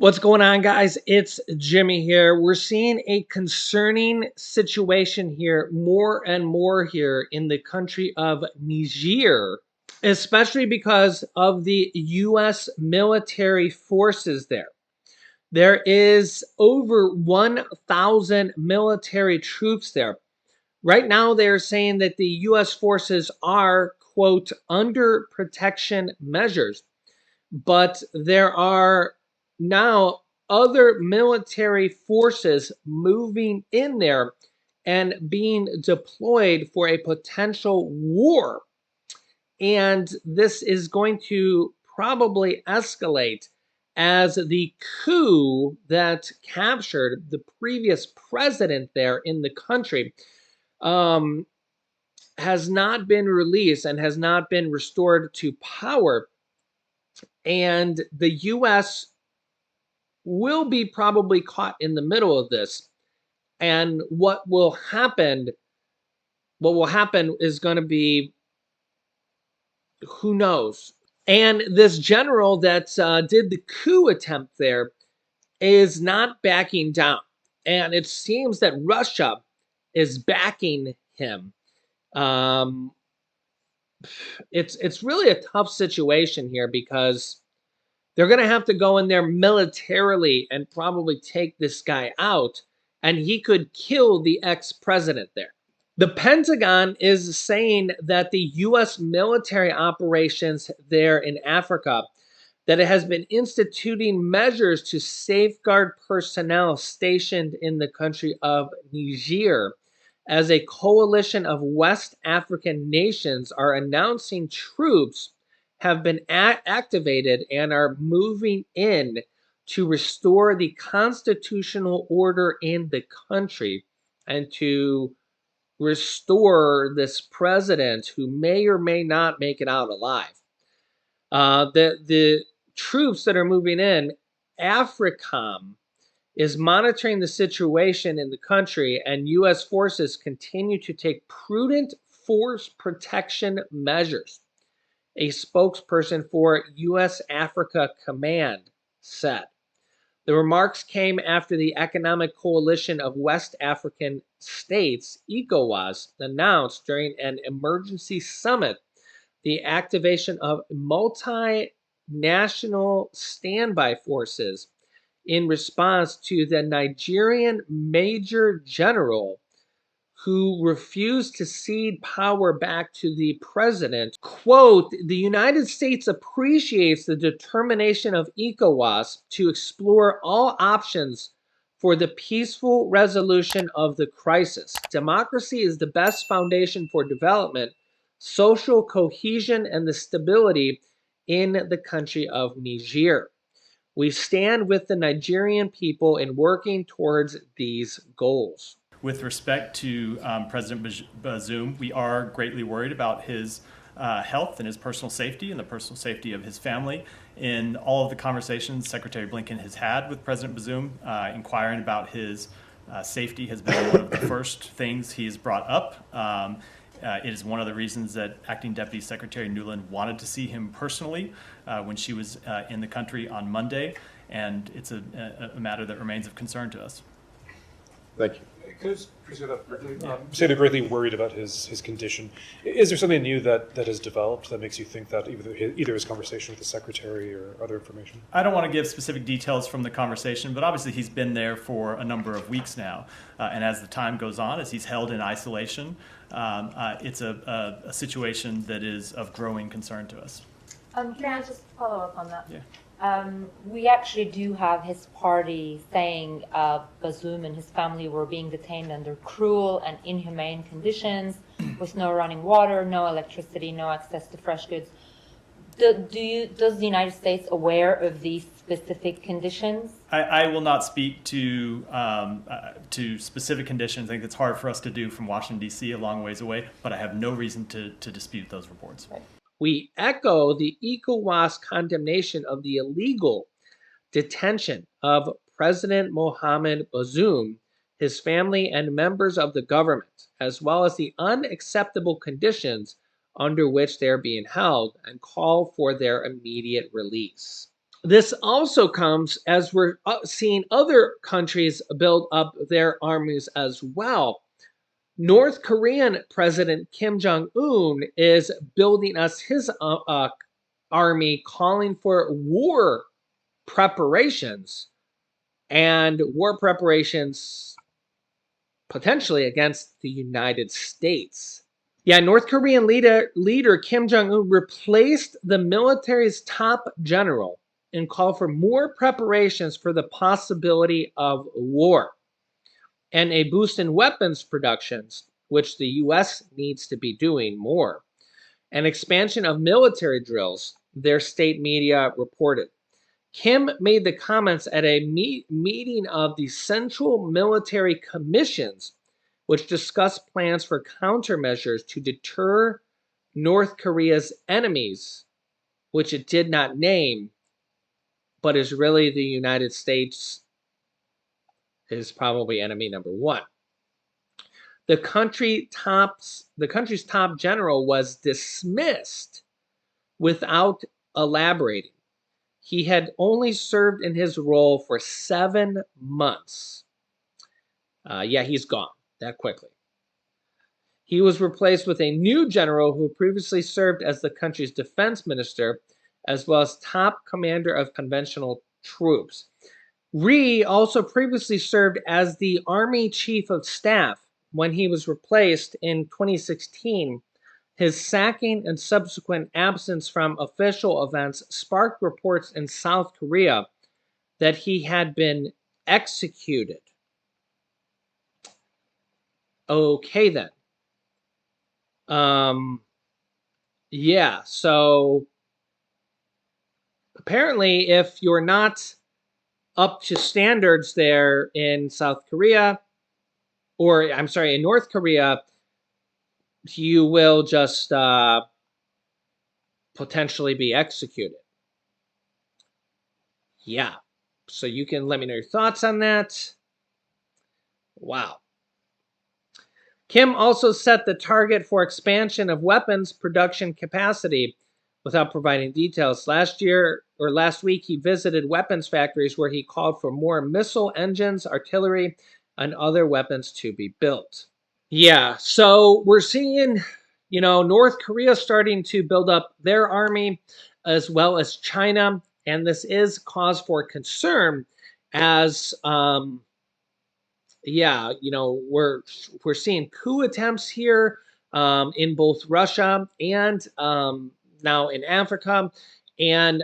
What's going on, guys? It's Jimmy here. We're seeing a concerning situation here, more and more here in the country of Niger, especially because of the U.S. military forces there. There is over 1,000 military troops there. Right now, they're saying that the U.S. forces are, quote, under protection measures, but there are now other military forces moving in there and being deployed for a potential war. And this is going to probably escalate as the coup that captured the previous president there in the country um, has not been released and has not been restored to power. And the U.S. will be probably caught in the middle of this. And what will happen is going to be, who knows. And this general that did the coup attempt there is not backing down. And it seems that Russia is backing him. Um, it's really a tough situation here because they're going to have to go in there militarily and probably take this guy out, and he could kill the ex-president there. The Pentagon is saying that the U.S. military operations there in Africa, that it has been instituting measures to safeguard personnel stationed in the country of Niger, as a coalition of West African nations are announcing troops have been activated and are moving in to restore the constitutional order in the country and to restore this president who may or may not make it out alive. The troops that are moving in, AFRICOM, is monitoring the situation in the country, and U.S. forces continue to take prudent force protection measures. A spokesperson for U.S. Africa Command said. The remarks came after the Economic Coalition of West African States, ECOWAS, announced during an emergency summit the activation of multinational standby forces in response to the Nigerian Major General who refused to cede power back to the president. Quote, the United States appreciates the determination of ECOWAS to explore all options for the peaceful resolution of the crisis. Democracy is the best foundation for development, social cohesion, and the stability in the country of Niger. We stand with the Nigerian people in working towards these goals. With respect to President Bazoum, we are greatly worried about his health and his personal safety and the personal safety of his family. In all of the conversations Secretary Blinken has had with President Bazoum, inquiring about his safety has been one of the first things he's brought up. It is one of the reasons that Acting Deputy Secretary Nuland wanted to see him personally when she was in the country on Monday, and it's a matter that remains of concern to us. Thank you. Can I just pursue that briefly? You say they're greatly worried about his condition. Is there something new that has developed that makes you think that either his conversation with the secretary or other information? I don't want to give specific details from the conversation, but obviously he's been there for a number of weeks now. And as the time goes on, as he's held in isolation, it's a situation that is of growing concern to us. Can I just follow up on that? Yeah. We actually do have his party saying Bazoum and his family were being detained under cruel and inhumane conditions with no running water, no electricity, no access to fresh goods. Does the United States aware of these specific conditions? I will not speak to specific conditions. I think it's hard for us to do from Washington, D.C., a long ways away, but I have no reason to dispute those reports. Right. We echo the ECOWAS condemnation of the illegal detention of President Mohamed Bazoum, his family, and members of the government, as well as the unacceptable conditions under which they are being held, and call for their immediate release. This also comes as we're seeing other countries build up their armies as well. North Korean President Kim Jong-un is building us his army, calling for war preparations and war preparations potentially against the United States. Yeah, North Korean leader Kim Jong-un replaced the military's top general and called for more preparations for the possibility of war and a boost in weapons productions, which the U.S. needs to be doing more. An expansion of military drills, their state media reported. Kim made the comments at a meeting of the Central Military Commissions, which discussed plans for countermeasures to deter North Korea's enemies, which it did not name, but is really the United States is probably enemy number one. The country's top general was dismissed without elaborating. He had only served in his role for 7 months. Yeah, he's gone that quickly. He was replaced with a new general who previously served as the country's defense minister, as well as top commander of conventional troops. Ri also previously served as the Army Chief of Staff when he was replaced in 2016. His sacking and subsequent absence from official events sparked reports in South Korea that he had been executed. Okay, then. Yeah, so apparently if you're not up to standards there in South Korea, or I'm sorry, in North Korea, you will just potentially be executed. Yeah, so you can let me know your thoughts on that. Wow. Kim also set the target for expansion of weapons production capacity without providing details. Last week, he visited weapons factories where he called for more missile engines, artillery, and other weapons to be built. Yeah, so we're seeing, North Korea starting to build up their army as well as China, and this is cause for concern as we're seeing coup attempts here in both Russia and now in Africa. And,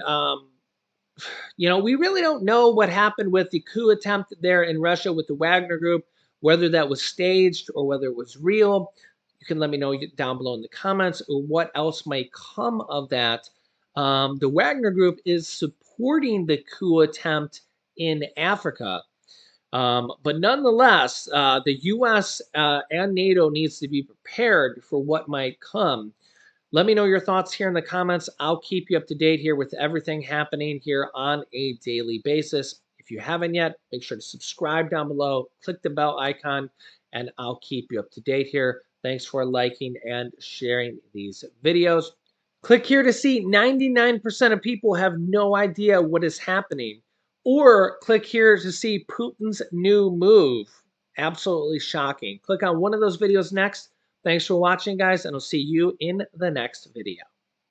we really don't know what happened with the coup attempt there in Russia with the Wagner Group, whether that was staged or whether it was real. You can let me know down below in the comments or what else might come of that. The Wagner Group is supporting the coup attempt in Africa. But nonetheless, the U.S. And NATO needs to be prepared for what might come. Let me know your thoughts here in the comments. I'll keep you up to date here with everything happening here on a daily basis. If you haven't yet, make sure to subscribe down below, click the bell icon, and I'll keep you up to date here. Thanks for liking and sharing these videos. Click here to see 99% of people have no idea what is happening. Or click here to see Putin's new move. Absolutely shocking. Click on one of those videos next. Thanks for watching, guys, and I'll see you in the next video.